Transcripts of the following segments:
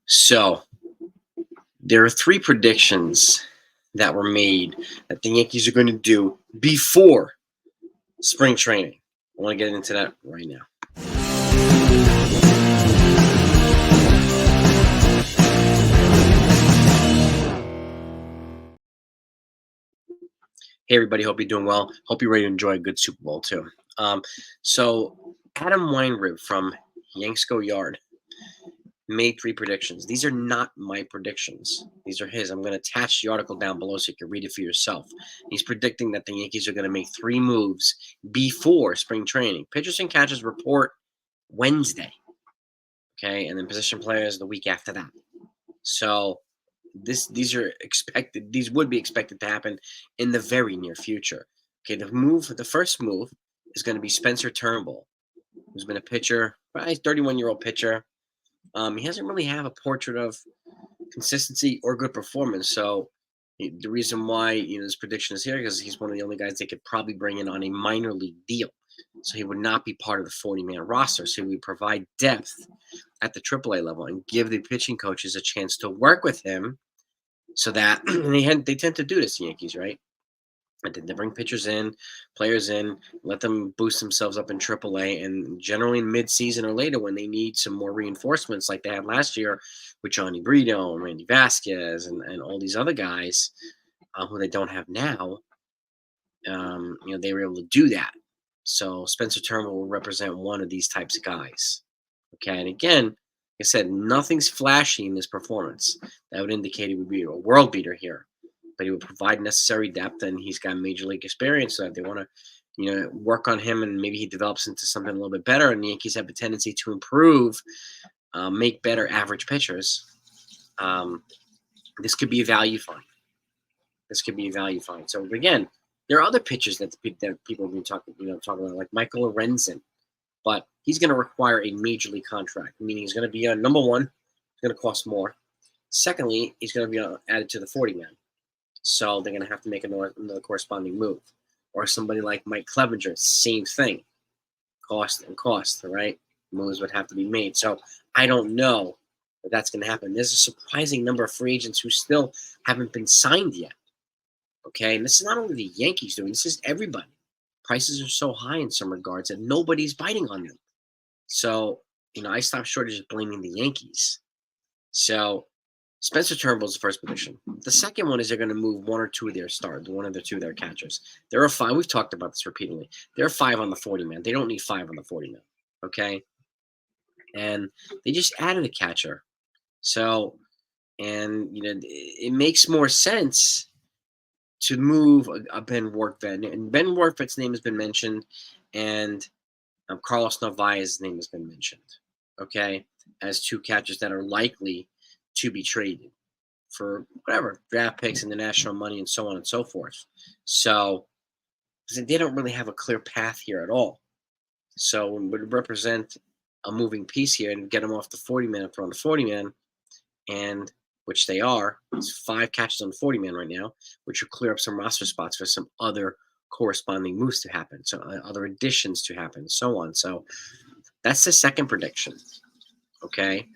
So there are 3 predictions that were made that the Yankees are going to do before spring training. I want to get into that right now. Hey, everybody. Hope you're doing well. Hope you're ready to enjoy a good Super Bowl, too. So Adam Weinrib from Yanks Go Yard made 3 predictions. These are not my predictions. These are his. I'm going to attach the article down below so you can read it for yourself. He's predicting that the Yankees are going to make 3 moves before spring training. Pitchers and catchers report Wednesday. Okay, and then position players the week after that. So these are expected. These would be expected to happen in the very near future. Okay, the first move is going to be Spencer Turnbull, who's been a pitcher, he's a 31-year-old pitcher. He hasn't really had a portrait of consistency or good performance. So the reason why this prediction is here because he's one of the only guys they could probably bring in on a minor league deal. So he would not be part of the 40-man roster. So he would provide depth at the AAA level and give the pitching coaches a chance to work with him. So that they tend to do this, the Yankees, right? They bring pitchers in, players in, let them boost themselves up in AAA, and generally in mid-season or later when they need some more reinforcements like they had last year with Johnny Brito and Randy Vasquez and all these other guys who they don't have now, they were able to do that. So Spencer Turnbull will represent one of these types of guys. Okay, and again, like I said, nothing's flashy in this performance. That would indicate he would be a world beater here. But he would provide necessary depth, and he's got major league experience. So if they want to, work on him, and maybe he develops into something a little bit better, and the Yankees have a tendency to improve, make better average pitchers. This could be a value find. So again, there are other pitchers that people have been talking about, like Michael Lorenzen, but he's going to require a major league contract, meaning he's going to be number one, it's going to cost more. Secondly, he's going to be added to the 40-man. So they're going to have to make another corresponding move. Or somebody like Mike Clevenger, same thing. Cost, right? Moves would have to be made. So I don't know if that's going to happen. There's a surprising number of free agents who still haven't been signed yet. Okay? And this is not only the Yankees doing, this is everybody. Prices are so high in some regards that nobody's biting on them. So, I stopped short of just blaming the Yankees. So Spencer Turnbull is the first prediction. The second one is they're going to move one or two of their stars, one of the 2 of their catchers. There are 5. We've talked about this repeatedly. There are 5 on the 40-man. They don't need 5 on the 40-man. Okay? And they just added a catcher. So, it makes more sense to move a Ben Workvet. And Ben Workvet's name has been mentioned, and Carlos Narvaez's name has been mentioned. Okay? As 2 catchers that are likely to be traded for whatever, draft picks and the national money and so on and so forth. So they don't really have a clear path here at all. So it would represent a moving piece here and get them off the 40-man and throw on the 40-man, and which they are. It's 5 catches on the 40-man right now, which will clear up some roster spots for some other corresponding moves to happen, so other additions to happen, so on. So that's the second prediction. Okay?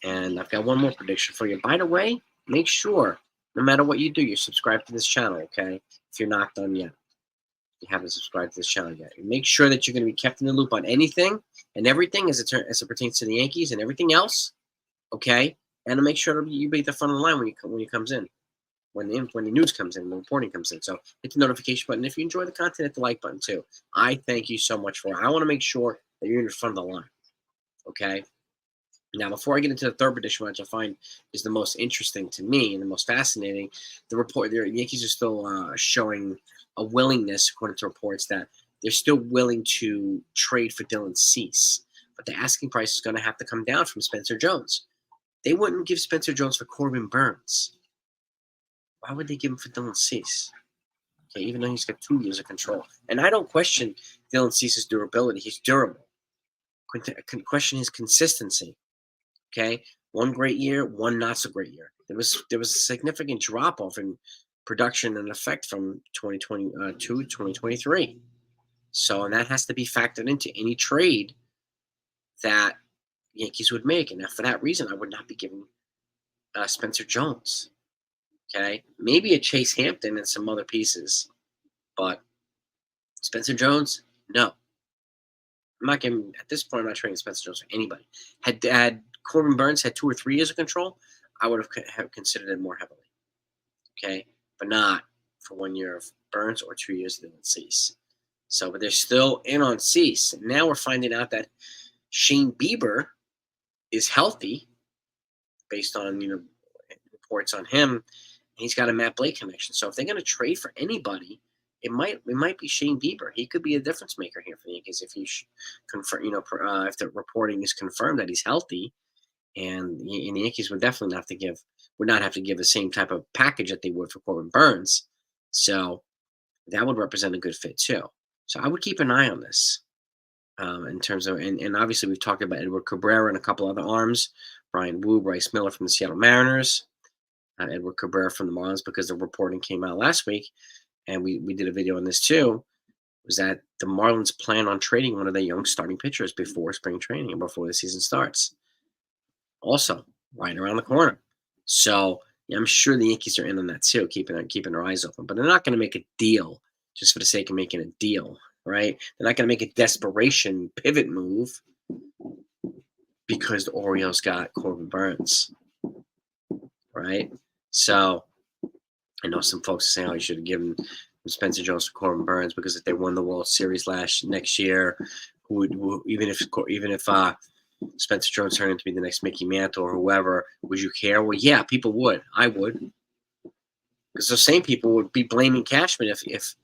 And I've got one more prediction for you. By the way, make sure, no matter what you do, you're subscribed to this channel, okay? If you're not done yet. You haven't subscribed to this channel yet. Make sure that you're going to be kept in the loop on anything and everything as it pertains to the Yankees and everything else, okay? And to make sure you be at the front of the line when it comes in. When the news comes in, the reporting comes in. So hit the notification button. If you enjoy the content, hit the like button too. I thank you so much for it. I want to make sure that you're in the front of the line, okay? Now, before I get into the third prediction, which I find is the most interesting to me and the most fascinating, the Yankees are still showing a willingness, according to reports, that they're still willing to trade for Dylan Cease. But the asking price is going to have to come down from Spencer Jones. They wouldn't give Spencer Jones for Corbin Burns. Why would they give him for Dylan Cease? Okay, even though he's got 2 years of control. And I don't question Dylan Cease's durability. He's durable. Question his consistency. Okay, 1 great year, 1 not so great year. There was a significant drop off in production and effect from 2022 to 2023. So, and that has to be factored into any trade that Yankees would make. And for that reason, I would not be giving Spencer Jones. Okay, maybe a Chase Hampton and some other pieces, but Spencer Jones, no. I'm not giving at this point. I'm not trading Spencer Jones for anybody. Had Corbin Burns had 2 or 3 years of control, I would have considered it more heavily. Okay, but not for 1 year of Burns or 2 years of Cease. So, but they're still in on Cease. And now we're finding out that Shane Bieber is healthy, based on reports on him. And he's got a Matt Blake connection. So if they're going to trade for anybody, it might be Shane Bieber. He could be a difference maker here for the Yankees if he confirm, if the reporting is confirmed that he's healthy, and the Yankees would definitely not have to give the same type of package that they would for Corbin Burns. So that would represent a good fit too. So I would keep an eye on this in terms of, and obviously we've talked about Edward Cabrera and a couple other arms, Brian Wu, Bryce Miller from the Seattle Mariners, Edward Cabrera from the Marlins, because the reporting came out last week, and we did a video on this too, was that the Marlins plan on trading one of their young starting pitchers before spring training and before the season starts. Also, right around the corner. So yeah, I'm sure the Yankees are in on that too, keeping their eyes open. But they're not going to make a deal just for the sake of making a deal, right? They're not going to make a desperation pivot move because the Orioles got Corbin Burns, right? So I know some folks are saying, "Oh, you should have given Spencer Jones to Corbin Burns because if they won the World Series next year, even if Spencer Jones turned into be the next Mickey Mantle or whoever, would you care?" Well, yeah, people would. I would, because those same people would be blaming Cashman if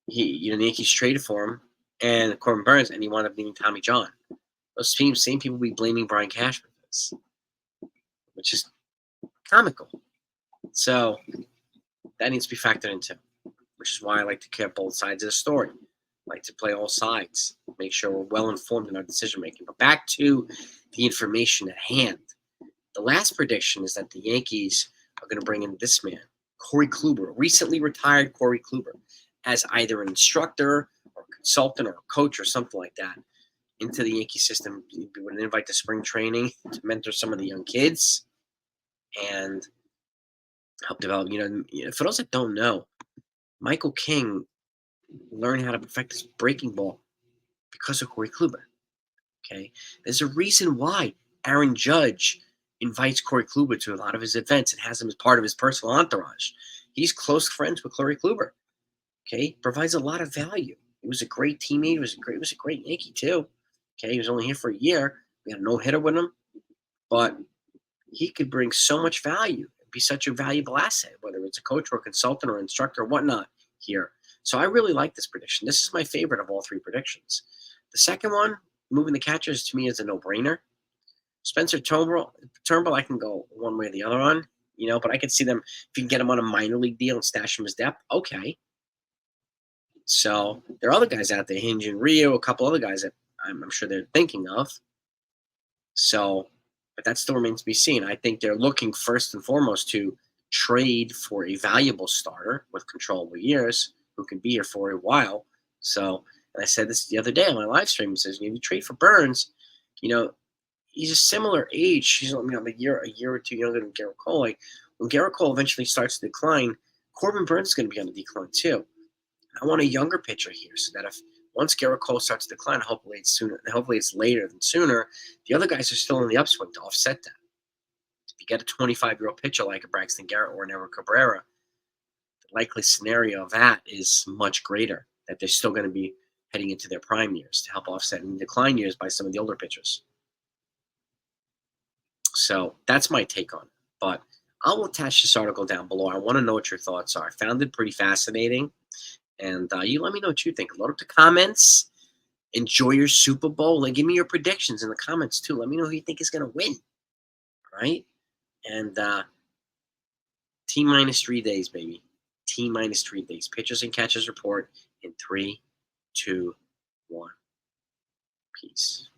the Yankees traded for him and Corbin Burns, and he wound up needing Tommy John. Those same people would be blaming Brian Cashman for this, which is comical. So that needs to be factored into, which is why I like to care both sides of the story. I like to play all sides, make sure we're well informed in our decision making. But back to the information at hand. The last prediction is that the Yankees are going to bring in this man, Corey Kluber, recently retired Corey Kluber, as either an instructor or a consultant or a coach or something like that into the Yankee system. He would invite to spring training to mentor some of the young kids and help develop. For those that don't know, Michael King learned how to perfect his breaking ball because of Corey Kluber. Okay, there's a reason why Aaron Judge invites Corey Kluber to a lot of his events and has him as part of his personal entourage. He's close friends with Corey Kluber. Okay, provides a lot of value. He was a great teammate. He was a great Yankee too. Okay, he was only here for a year. We had a no-hitter with him, but he could bring so much value and be such a valuable asset, whether it's a coach or a consultant or instructor or whatnot here. So I really like this prediction. This is my favorite of all 3 predictions. The second one, moving the catchers, to me is a no-brainer. Spencer Turnbull, I can go one way or the other on, but I could see them, if you can get him on a minor league deal and stash him as depth, okay. So there are other guys out there, Hinge and Rio, a couple other guys that I'm sure they're thinking of. So, but that still remains to be seen. I think they're looking first and foremost to trade for a valuable starter with controllable years who can be here for a while. So, and I said this the other day on my live stream. It says, if you trade for Burns, he's a similar age. He's a year or 2 younger than Garrett Cole. Like, when Garrett Cole eventually starts to decline, Corbin Burns is going to be on the decline too. I want a younger pitcher here, so that if once Garrett Cole starts to decline, hopefully it's later than sooner, the other guys are still in the upswing to offset that. If you get a 25-year-old pitcher like a Braxton Garrett or an Edward Cabrera, the likely scenario of that is much greater, that they're still going to be heading into their prime years to help offset any decline years by some of the older pitchers. So that's my take on it. But I'll attach this article down below. I want to know what your thoughts are. I found it pretty fascinating. And you let me know what you think. Load up the comments. Enjoy your Super Bowl. And give me your predictions in the comments, too. Let me know who you think is going to win. All right? And T-minus 3 days, baby. T-minus 3 days. Pitchers and catchers report in 3, 2, 1. Peace.